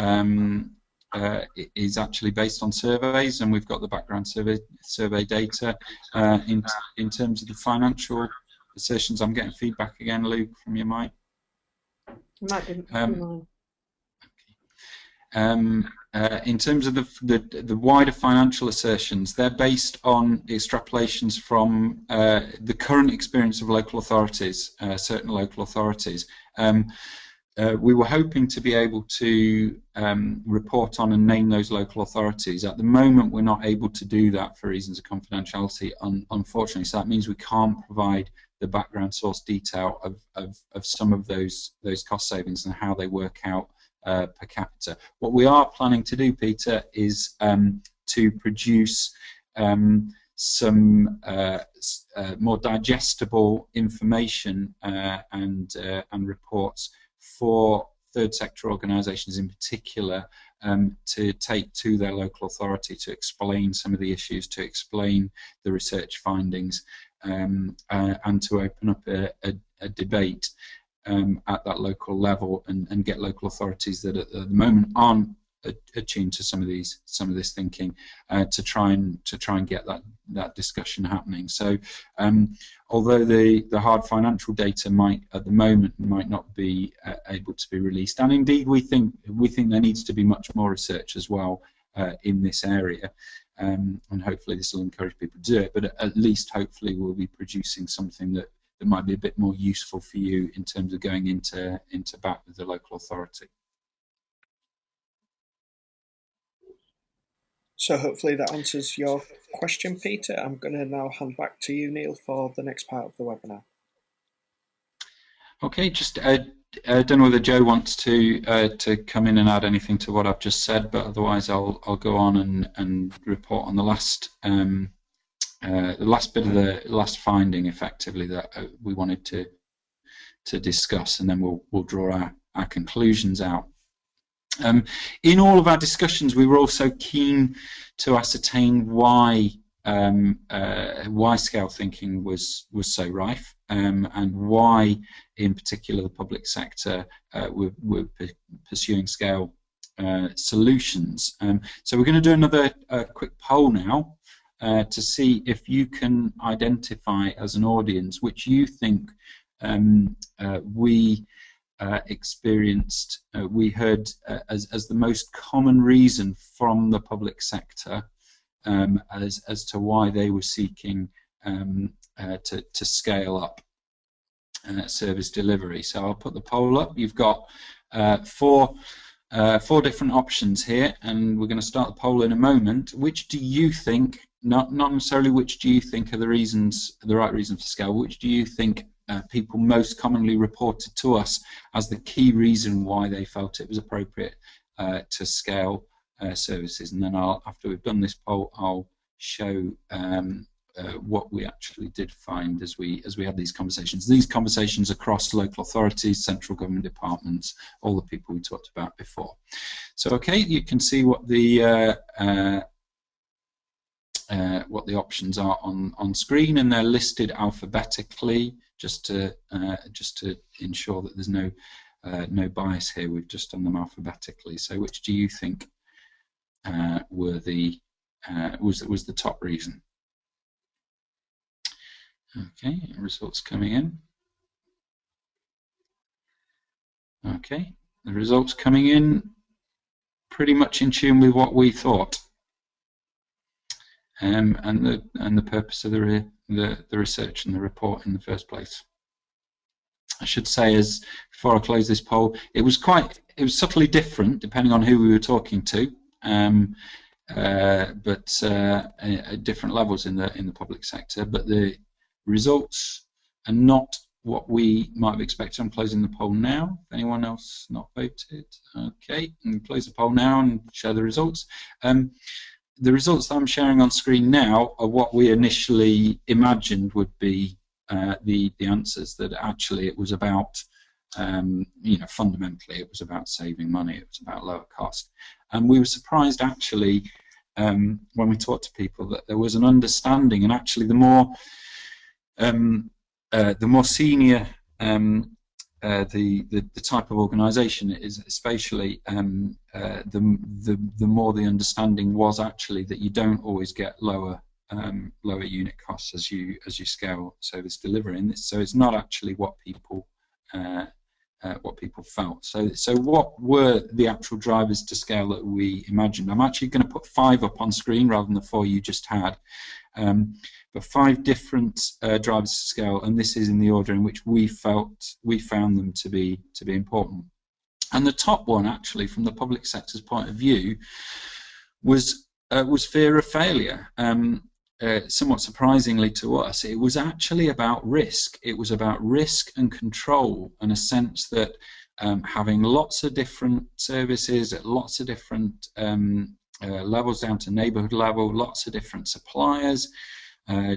actually based on surveys, and we've got the background survey data. In terms of the financial assertions, I'm getting feedback again, Luke, from your mic. Might be mine. In terms of the wider financial assertions, they're based on extrapolations from the current experience of local authorities, certain local authorities. We were hoping to be able to report on and name those local authorities. At the moment, we're not able to do that for reasons of confidentiality, unfortunately. So that means we can't provide the background source detail of some of those cost savings and how they work out per capita. What we are planning to do, Peter, is to produce some more digestible information and reports for third sector organisations in particular, to take to their local authority to explain some of the issues, to explain the research findings, and to open up a debate at that local level and get local authorities that at the moment aren't attuned to some of this thinking, to try and get that discussion happening. So although the hard financial data might at the moment not be able to be released, and indeed we think there needs to be much more research as well in this area, and hopefully this will encourage people to do it, but at least hopefully we'll be producing something that might be a bit more useful for you in terms of going into bat with the local authority. So hopefully that answers your question, Peter. I'm going to now hand back to you, Neil, for the next part of the webinar. Okay, just I don't know whether Joe wants to come in and add anything to what I've just said, but otherwise I'll go on and report on the last last bit of the last finding, effectively, that we wanted to discuss, and then we'll draw our conclusions out. In all of our discussions, we were also keen to ascertain why scale thinking was so rife, and why, in particular, the public sector were pursuing scale solutions. So we're going to do another quick poll now to see if you can identify as an audience which you think we experienced, we heard as the most common reason from the public sector as to why they were seeking to scale up service delivery. So I'll put the poll up. You've got four different options here, and we're going to start the poll in a moment. Which do you think, not necessarily which do you think are the right reasons for scale, which do you think people most commonly reported to us as the key reason why they felt it was appropriate to scale services? And then after we've done this poll, I'll show what we actually did find as we had these conversations. These conversations across local authorities, central government departments, all the people we talked about before. So, okay, you can see what the options are on screen, and they're listed alphabetically, just to ensure that there's no bias here. We've just done them alphabetically. So, which do you think was the top reason? Okay, results coming in. Okay, the results coming in pretty much in tune with what we thought, and the purpose of the research and the report in the first place. I should say, as before I close this poll, it was subtly different depending on who we were talking to, but at different levels in the public sector. But the results are not what we might have expected. I'm closing the poll now. If anyone else not voted, okay, and close the poll now and show the results. The results that I'm sharing on screen now are what we initially imagined would be the answers. That actually it was about, fundamentally it was about saving money. It was about lower cost, and we were surprised actually when we talked to people that there was an understanding, and actually the more senior the type of organisation it is, especially the more the understanding was actually that you don't always get lower unit costs as you scale service delivery, and so it's not actually what people felt. So what were the actual drivers to scale that we imagined? I'm actually going to put 5 up on screen rather than the 4 you just had. But 5 different drivers to scale, and this is in the order in which we found them to be important. And the top one, actually, from the public sector's point of view, was fear of failure. Somewhat surprisingly to us, it was actually about risk. It was about risk and control, and a sense that having lots of different services at lots of different levels down to neighbourhood level, lots of different suppliers,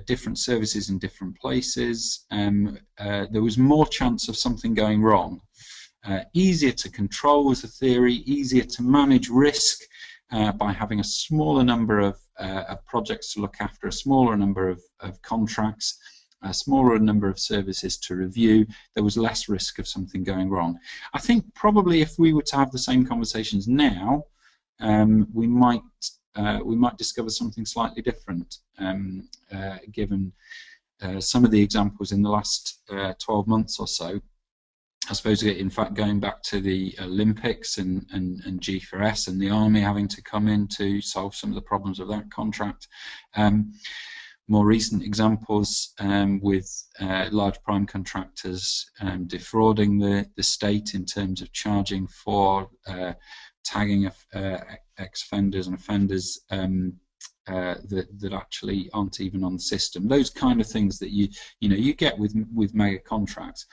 different services in different places, there was more chance of something going wrong. Easier to control was the theory, easier to manage risk by having a smaller number of projects to look after, a smaller number of contracts, a smaller number of services to review. There was less risk of something going wrong. I think probably if we were to have the same conversations now, we might discover something slightly different, given some of the examples in the last 12 months or so. I suppose, in fact, going back to the Olympics and G4S and the Army having to come in to solve some of the problems of that contract. More recent examples with large prime contractors defrauding the state in terms of charging for tagging ex-offenders and offenders that actually aren't even on the system. Those kind of things that you get with mega contracts.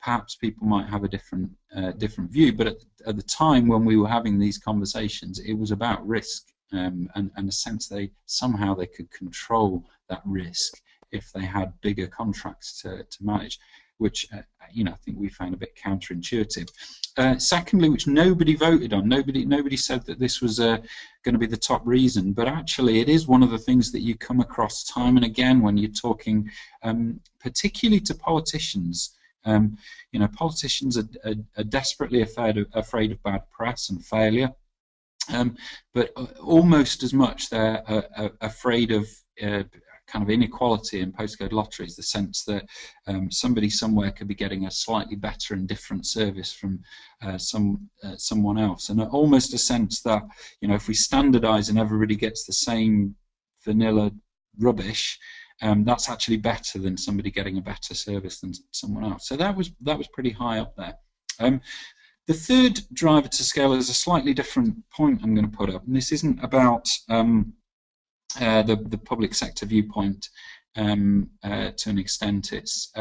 Perhaps people might have a different view, but at the time when we were having these conversations, it was about risk. and a sense somehow they could control that risk if they had bigger contracts to manage, which you know, I think we found a bit counterintuitive. Secondly, which nobody voted on, nobody said that this was going to be the top reason, but actually it is one of the things that you come across time and again when you're talking, particularly to politicians. You know, politicians are desperately afraid of bad press and failure, but almost as much they're afraid of kind of inequality in postcode lotteries, the sense that somebody somewhere could be getting a slightly better and different service from someone else, and almost a sense that, you know, if we standardise and everybody gets the same vanilla rubbish, that's actually better than somebody getting a better service than someone else. So that was pretty high up there. The third driver to scale is a slightly different point I'm going to put up, and this isn't about the public sector viewpoint to an extent. It's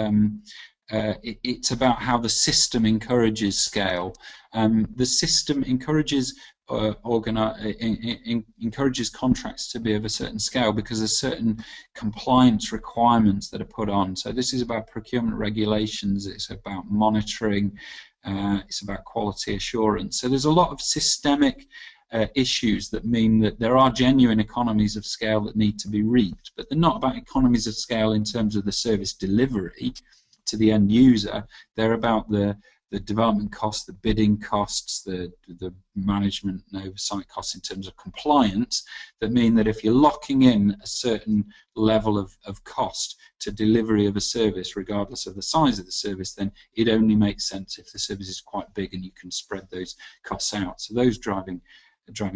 about how the system encourages scale. The system encourages encourages contracts to be of a certain scale because there's certain compliance requirements that are put on. So this is about procurement regulations, it's about monitoring, it's about quality assurance. So there's a lot of systemic issues that mean that there are genuine economies of scale that need to be reaped, but they're not about economies of scale in terms of the service delivery to the end user. They're about the development costs, the bidding costs, the management and oversight costs in terms of compliance, that mean that if you're locking in a certain level of cost to delivery of a service, regardless of the size of the service, then it only makes sense if the service is quite big and you can spread those costs out. So those driving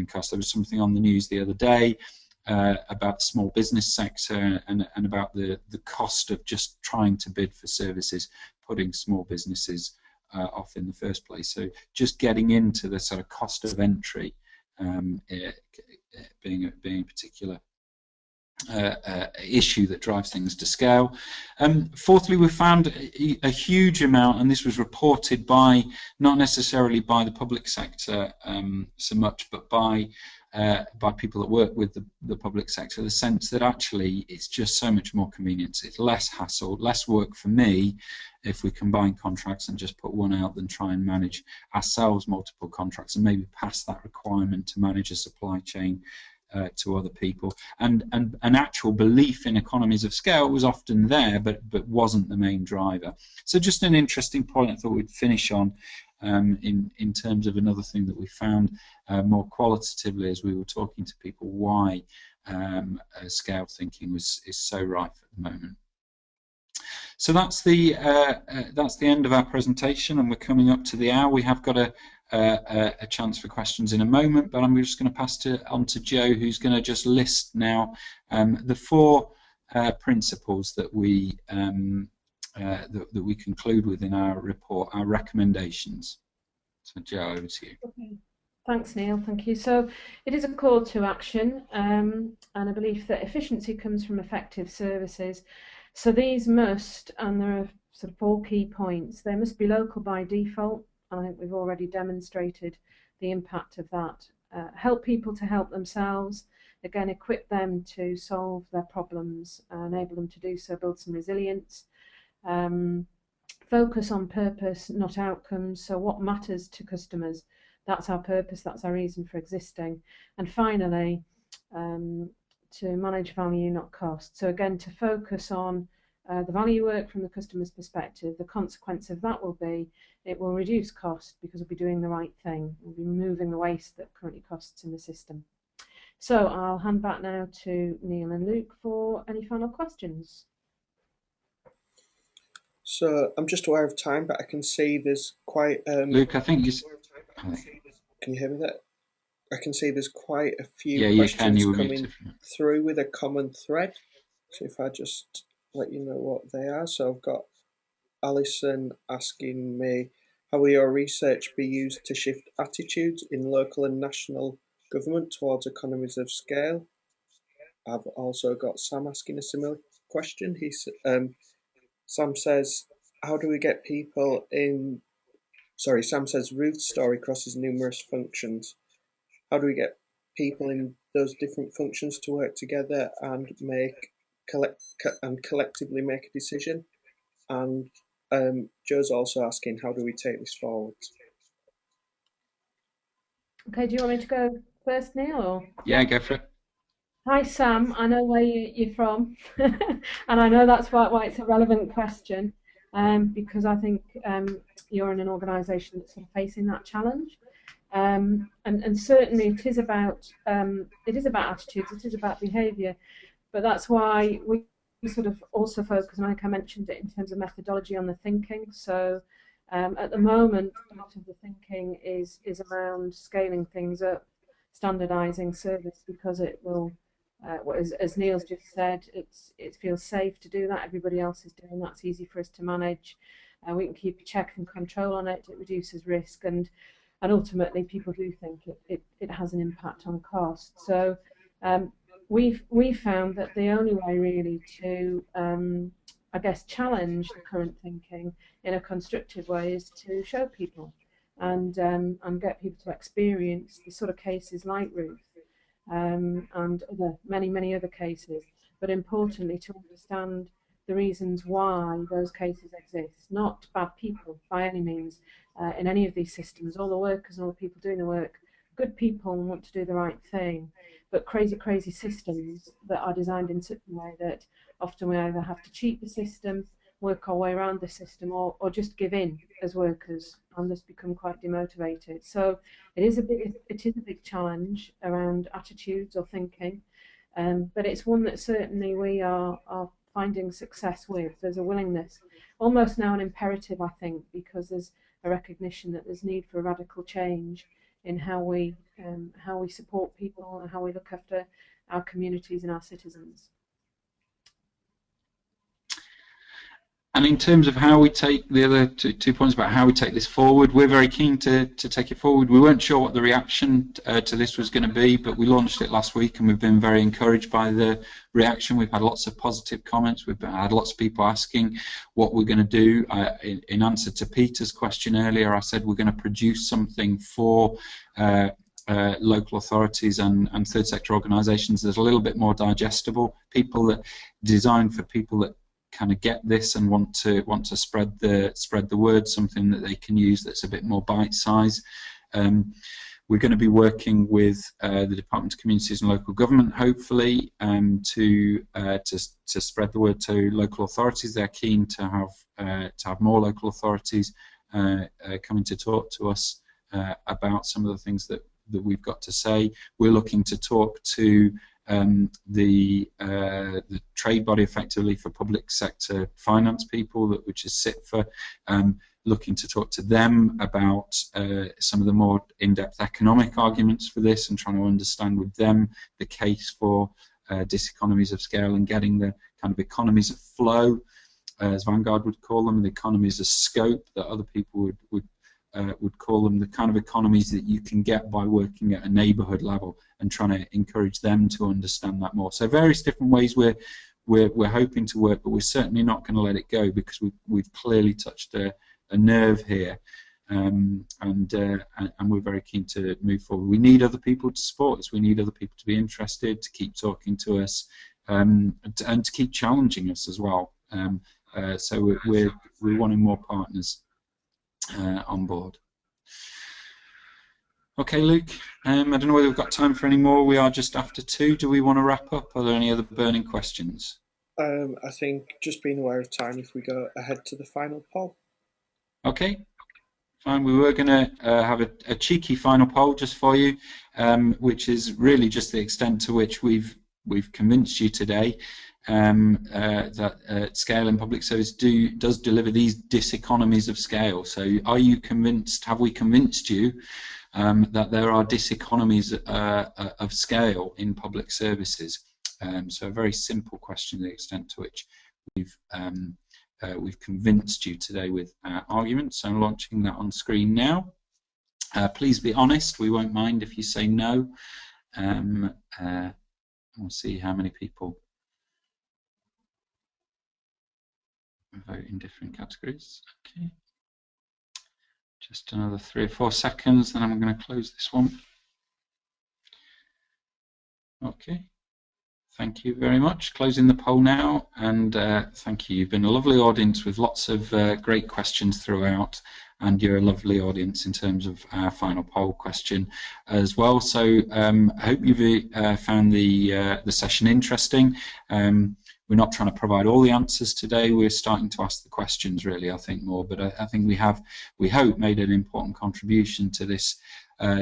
costs. There was something on the news the other day about the small business sector and about the cost of just trying to bid for services, putting small businesses off in the first place. So just getting into the sort of cost of entry being a particular issue that drives things to scale. Fourthly, we found a huge amount, and this was reported by, not necessarily by the public sector so much, but by people that work with the public sector, the sense that actually it's just so much more convenient, it's less hassle, less work for me if we combine contracts and just put one out than try and manage ourselves multiple contracts and maybe pass that requirement to manage a supply chain to other people. And an actual belief in economies of scale was often there, but wasn't the main driver. So just an interesting point I thought we'd finish on in terms of another thing that we found more qualitatively as we were talking to people, why scale thinking is so rife at the moment. So that's the end of our presentation, and we're coming up to the hour. We have got a chance for questions in a moment, but I'm just going to pass on to Joe, who's going to just list now the four principles that we conclude with in our report, our recommendations. So Joe, over to you. Okay. Thanks, Neil. Thank you. So it is a call to action, and a belief that efficiency comes from effective services. So these must, and there are sort of 4 key points, they must be local by default. I think we've already demonstrated the impact of that. Help people to help themselves, again, equip them to solve their problems, enable them to do so, build some resilience. Focus on purpose, not outcomes. So what matters to customers? That's our purpose, that's our reason for existing. And finally, to manage value, not cost. So again, to focus on the value work from the customer's perspective. The consequence of that will be it will reduce cost because we'll be doing the right thing. We'll be removing the waste that currently costs in the system. So I'll hand back now to Neil and Luke for any final questions. So I'm just aware of time, but I can see there's quite... Luke, I think you... Can you hear me there? I can see there's quite a few questions coming through with a common thread. So if I just let you know what they are. So I've got Alison asking me, how will your research be used to shift attitudes in local and national government towards economies of scale? I've also got Sam asking a similar question. Sam says, how do we get people in... Sorry, Sam says Ruth's story crosses numerous functions. How do we get people in those different functions to work together and collectively make a decision. And Joe's also asking, how do we take this forward? Okay, do you want me to go first, Neil? Or? Yeah, go for it. Hi, Sam. I know where you're from, and I know that's why it's a relevant question, because I think you're in an organisation that's sort of facing that challenge. And certainly it is about attitudes, it is about behaviour, but that's why we sort of also focus, and I think I mentioned it in terms of methodology, on the thinking. So at the moment, a lot of the thinking is around scaling things up, standardising service, because it will, as Neil's just said, it feels safe to do that. Everybody else is doing that. It's easy for us to manage. We can keep a check and control on it. It reduces risk, and ultimately people do think it has an impact on cost. So we've found that the only way really to I guess challenge the current thinking in a constructive way is to show people and get people to experience the sort of cases like Ruth and many other cases, but importantly to understand the reasons why those cases exist. Not bad people by any means in any of these systems. All the workers and all the people doing the work, good people and want to do the right thing, but crazy systems that are designed in such a way that often we either have to cheat the system, work our way around the system, or just give in as workers and just become quite demotivated. So it is a big challenge around attitudes or thinking, but it's one that certainly we are finding success with. There's a willingness, almost now an imperative, I think, because there's a recognition that there's need for a radical change in how we support people and how we look after our communities and our citizens. And in terms of how we take the other two points about how we take this forward, we're very keen to take it forward. We weren't sure what the reaction to this was going to be, but we launched it last week and we've been very encouraged by the reaction. We've had lots of positive comments. We've had lots of people asking what we're going to do. In answer to Peter's question earlier, I said we're going to produce something for local authorities and third sector organisations that's a little bit more digestible, designed for people that kind of get this and want to spread the word, something that they can use that's a bit more bite size. We're going to be working with the Department of Communities and Local Government, hopefully, to spread the word to local authorities. They're keen to have more local authorities coming to talk to us about some of the things that we've got to say. We're looking to talk to the trade body, effectively, for public sector finance people, which is SITFA, looking to talk to them about some of the more in-depth economic arguments for this and trying to understand with them the case for diseconomies of scale and getting the kind of economies of flow, as Vanguard would call them, the economies of scope that other people would call them, the kind of economies that you can get by working at a neighbourhood level and trying to encourage them to understand that more. So various different ways we're hoping to work, but we're certainly not going to let it go because we've clearly touched a nerve here, and we're very keen to move forward. We need other people to support us. We need other people to be interested, to keep talking to us, and to keep challenging us as well. So we're wanting more partners on board. Okay, Luke, I don't know whether we've got time for any more. We are just after 2. Do we want to wrap up? Are there any other burning questions? I think, just being aware of time, if we go ahead to the final poll. Okay, fine. We were going to have a cheeky final poll just for you, which is really just the extent to which we've convinced you today that scale in public service does deliver these diseconomies of scale. So are you convinced, have we convinced you that there are diseconomies of scale in public services? So a very simple question, the extent to which we've convinced you today with arguments. So I'm launching that on screen now. Please be honest, we won't mind if you say no. We'll see how many people vote in different categories. Okay. Just another 3 or 4 seconds, then I'm going to close this one. Okay. Thank you very much. Closing the poll now, and thank you. You've been a lovely audience with lots of great questions throughout, and you're a lovely audience in terms of our final poll question as well. So I hope you've found the session interesting. We're not trying to provide all the answers today. We're starting to ask the questions, really, I think, more. But I think we hope, made an important contribution to this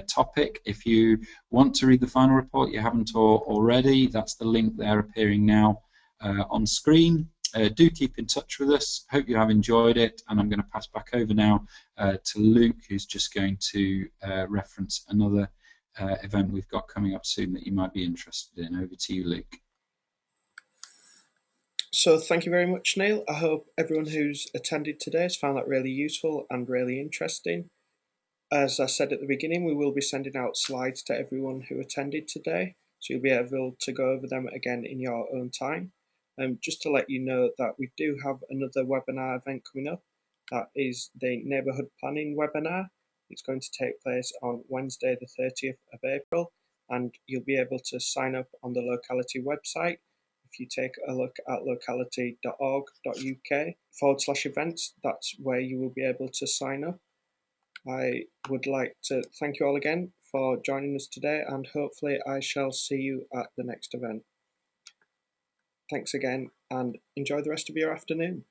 topic. If you want to read the final report, you haven't already, that's the link there appearing now on screen. Do keep in touch with us. Hope you have enjoyed it, and I'm going to pass back over now to Luke, who's just going to reference another event we've got coming up soon that you might be interested in. Over to you, Luke. So thank you very much, Neil. I hope everyone who's attended today has found that really useful and really interesting. As I said at the beginning, we will be sending out slides to everyone who attended today, so you'll be able to go over them again in your own time. Just to let you know that we do have another webinar event coming up. That is the Neighbourhood Planning webinar. It's going to take place on Wednesday the 30th of April, and you'll be able to sign up on the Locality website. If you take a look at locality.org.uk/events, that's where you will be able to sign up. I would like to thank you all again for joining us today, and hopefully I shall see you at the next event. Thanks again, and enjoy the rest of your afternoon.